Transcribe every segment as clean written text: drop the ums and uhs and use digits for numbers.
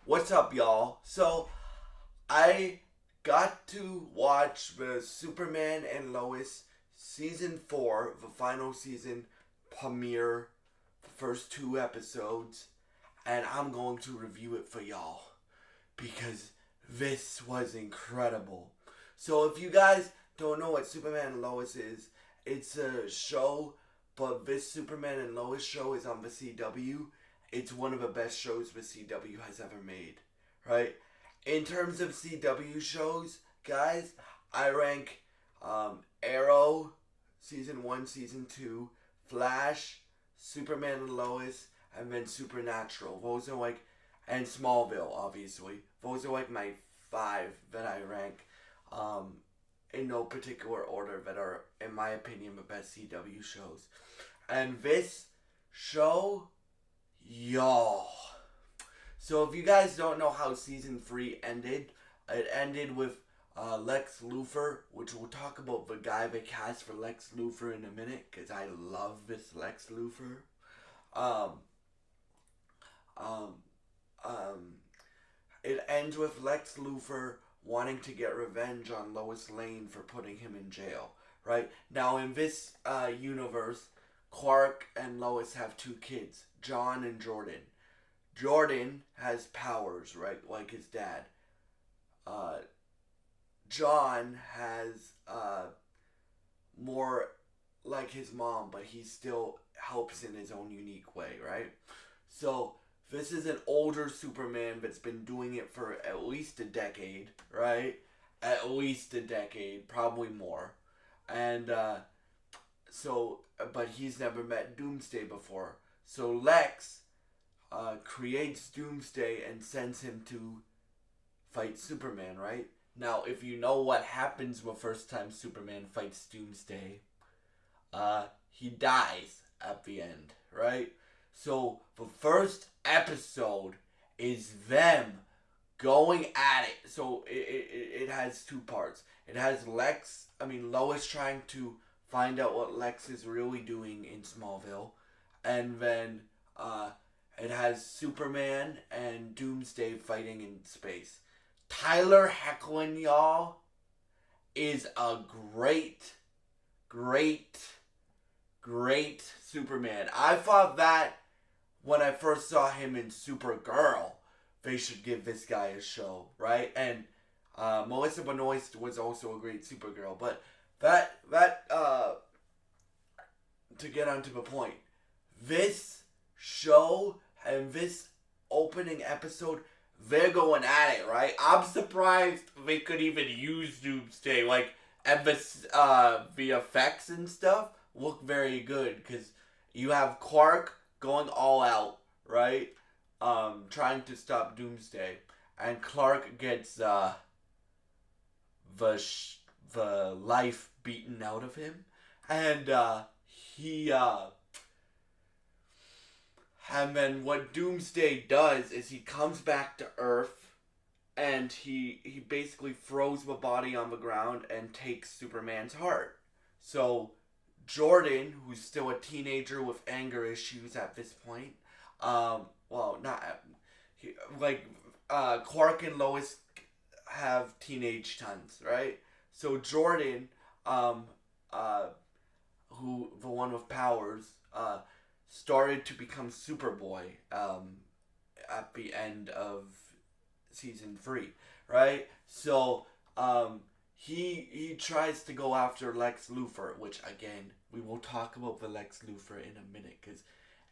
What's up, y'all? So, I got to watch the Superman and Lois season 4, the final season premiere, the first two episodes, and I'm going to review it for y'all because this was incredible. So, if you guys don't know what Superman and Lois is, it's a show, but this Superman and Lois show is on the CW. It's one of the best shows the CW has ever made, right? In terms of CW shows, guys, I rank Arrow, season 1, season 2, Flash, Superman and Lois, and then Supernatural. Those are like, and Smallville, obviously. Those are like my five that I rank in no particular order that are, in my opinion, the best CW shows. And this show, y'all. So if you guys don't know how season 3 ended, it ended with Lex Luthor, which we'll talk about the guy they cast for Lex Luthor in a minute, because I love this Lex Luthor. Um, um, um, it ends with Lex Luthor wanting to get revenge on Lois Lane for putting him in jail. Right now, in this universe, Clark and Lois have two kids, John and Jordan. Jordan has powers, right, like his dad. Uh, John has more like his mom, but he still helps in his own unique way, right? So this is an older Superman that's been doing it for at least a decade, right? At least a decade, probably more. And but he's never met Doomsday before. So Lex creates Doomsday and sends him to fight Superman, right? Now, if you know what happens the first time Superman fights Doomsday, he dies at the end, right? So the first episode is them going at it. So it has two parts. It has Lois trying to find out what Lex is really doing in Smallville, and then it has Superman and Doomsday fighting in space. Tyler Hoechlin, y'all, is a great, great Superman. I thought that when I first saw him in Supergirl, they should give this guy a show, right? And Melissa Benoist was also a great Supergirl. But to get onto the point, this show and this opening episode, they're going at it, right? I'm surprised they could even use Doomsday. Like, and the effects and stuff look very good because you have Clark going all out, right? Trying to stop Doomsday, and Clark gets the life beaten out of him, and he and then what Doomsday does is he comes back to Earth and he basically throws the body on the ground and takes Superman's heart. So Jordan, who's still a teenager with anger issues at this point, well, not he, like Clark and Lois have teenage sons, right? So Jordan, um, uh, who the one with powers, started to become Superboy at the end of season 3, right? So he tries to go after Lex Luthor, which again we will talk about the Lex Luthor in a minute because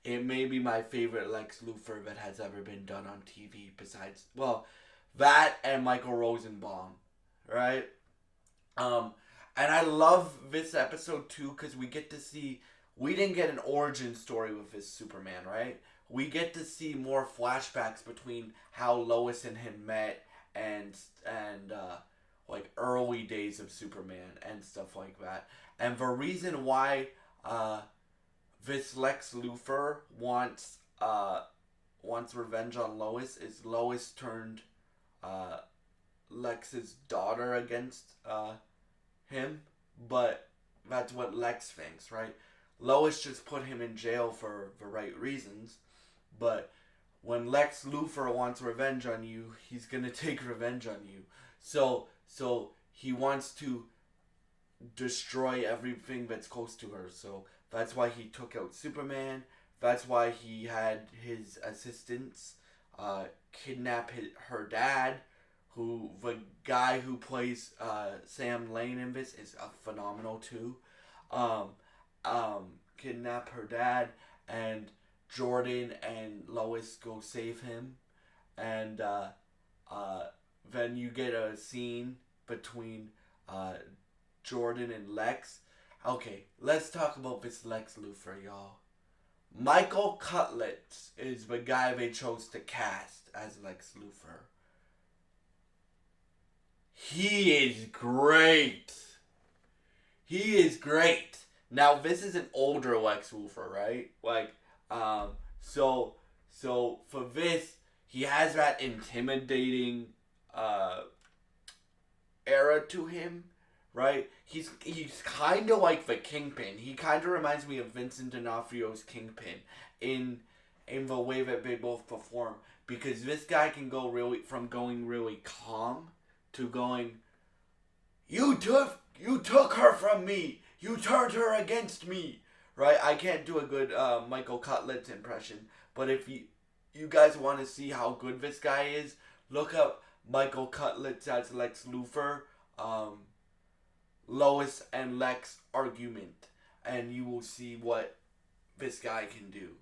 it may be my favorite Lex Luthor that has ever been done on TV. Besides, well, that and Michael Rosenbaum, right? Um, and I love this episode too because we get to see. We didn't get an origin story with this Superman, right? We get to see more flashbacks between how Lois and him met and like early days of Superman and stuff like that. And the reason why this Lex Luthor wants revenge on Lois is Lois turned uh, Lex's daughter against him, but that's what Lex thinks, right? Lois just put him in jail for the right reasons, but when Lex Luthor wants revenge on you, he's gonna take revenge on you. So he wants to destroy everything that's close to her. So that's why he took out Superman. That's why he had his assistants kidnap her dad, who the guy who plays Sam Lane in this is phenomenal too. Um, Kidnap her dad, and Jordan and Lois go save him, and then you get a scene between Jordan and Lex. Okay, let's talk about this Lex Luthor, y'all. Michael Cutlet is the guy they chose to cast as Lex Luthor. He is great. He is great. Now this is an older Lex Luthor, right? So for this, he has that intimidating era to him, right? He's kind of like the Kingpin. He kind of reminds me of Vincent D'Onofrio's Kingpin in the way that they both perform, because this guy can go from going really calm to going, you took her from me. You turned her against me. Right? I can't do a good Michael Cutlet's impression, but if you guys want to see how good this guy is, look up Michael Cutlet as Lex Luthor, Lois and Lex argument, and you will see what this guy can do.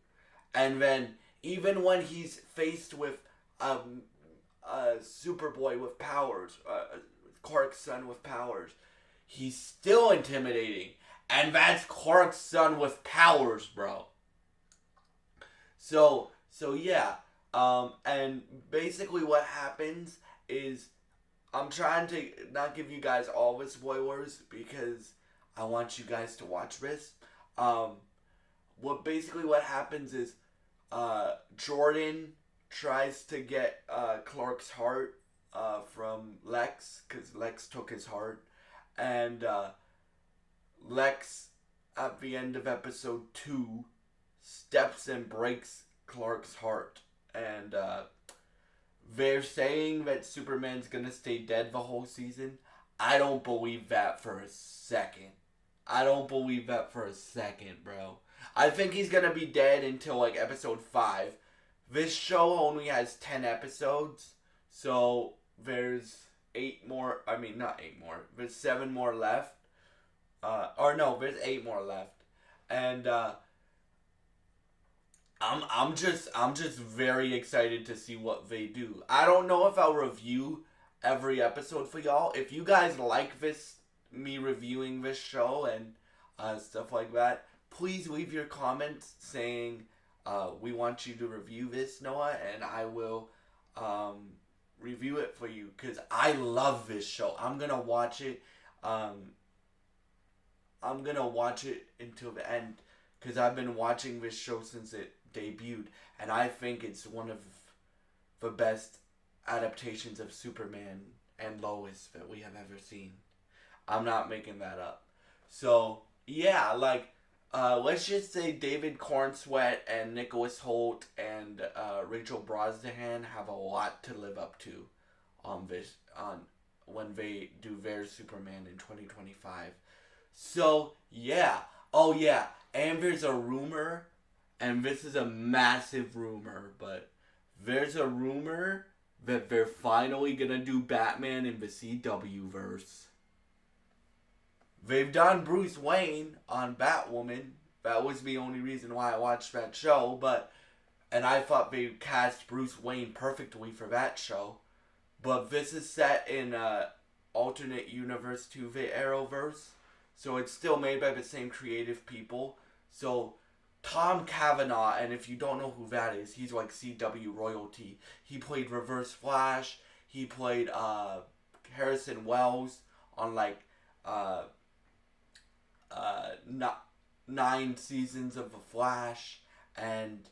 And then even when he's faced with a Superboy with powers, Clark's son with powers, he's still intimidating. And that's Clark's son with powers, bro. So yeah. And basically what happens is, I'm trying to not give you guys all the spoilers because I want you guys to watch this. What happens is, Jordan tries to get Clark's heart from Lex, because Lex took his heart, and Lex, at the end of episode 2, steps and breaks Clark's heart. And they're saying that Superman's gonna stay dead the whole season. I don't believe that for a second. Bro. I think he's gonna be dead until like episode 5. This show only has 10 episodes, so there's 8 more. I mean, not 8 more. There's 7 more left. There's 8 more left, and I'm just very excited to see what they do. I don't know if I'll review every episode for y'all. If you guys like me reviewing this show and stuff like that, please leave your comments saying we want you to review this, Noah, and I will review it for you, because I love this show. I'm gonna watch it. I'm gonna watch it until the end, because I've been watching this show since it debuted, and I think it's one of the best adaptations of Superman and Lois that we have ever seen. I'm not making that up. So yeah, let's just say David Cornsweet and Nicholas Hoult and Rachel Brosnahan have a lot to live up to on when they do their Superman in 2025. So yeah. Oh yeah. And there's a rumor, and this is a massive rumor, but there's a rumor that they're finally gonna do Batman in the CW verse. They've done Bruce Wayne on Batwoman. That was the only reason why I watched that show, and I thought they cast Bruce Wayne perfectly for that show. But this is set in alternate universe to the Arrowverse, so it's still made by the same creative people. So Tom Cavanaugh, and if you don't know who that is, he's like CW royalty. He played Reverse Flash. He played Harrison Wells on 9 seasons of The Flash, and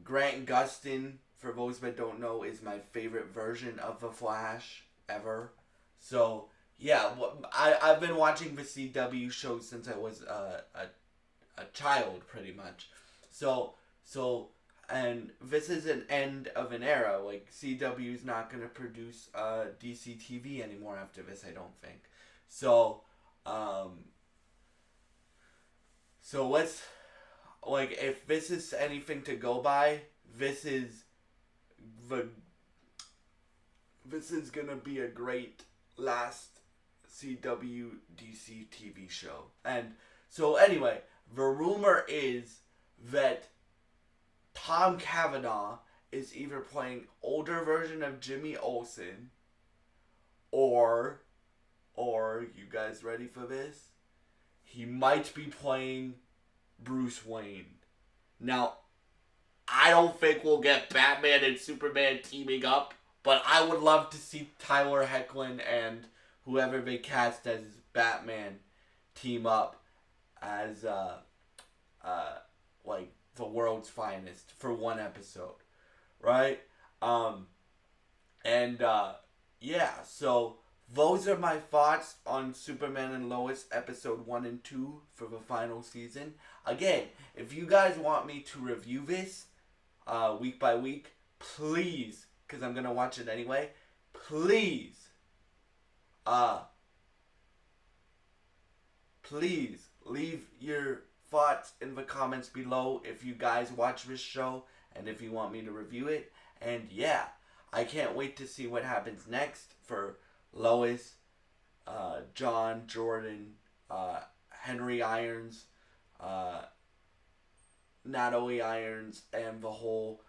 Grant Gustin, for those that don't know, is my favorite version of The Flash ever. So yeah, I've been watching the CW show since I was a child, pretty much. So and this is an end of an era. Like, CW is not going to produce DC TV anymore after this, I don't think. So, let's, like, if this is anything to go by, this is the this is gonna be a great last CW DC TV show. And so anyway, the rumor is that Tom Cavanaugh is either playing older version of Jimmy Olsen, or you guys ready for this? He might be playing Bruce Wayne. Now, I don't think we'll get Batman and Superman teaming up, but I would love to see Tyler Hoechlin and whoever they cast as Batman team up as like the world's finest for one episode, right? Yeah, so those are my thoughts on Superman and Lois episode 1 and 2 for the final season. Again, if you guys want me to review this week by week, please, because I'm going to watch it anyway, please leave your thoughts in the comments below if you guys watch this show and if you want me to review it. And yeah, I can't wait to see what happens next for Lois, John, Jordan, Henry Irons, Natalie Irons, and the whole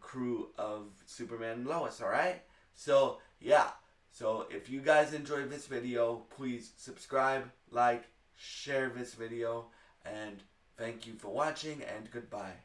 crew of Superman and Lois, alright? So, yeah. So, if you guys enjoyed this video, please subscribe, like, share this video, and thank you for watching, and goodbye.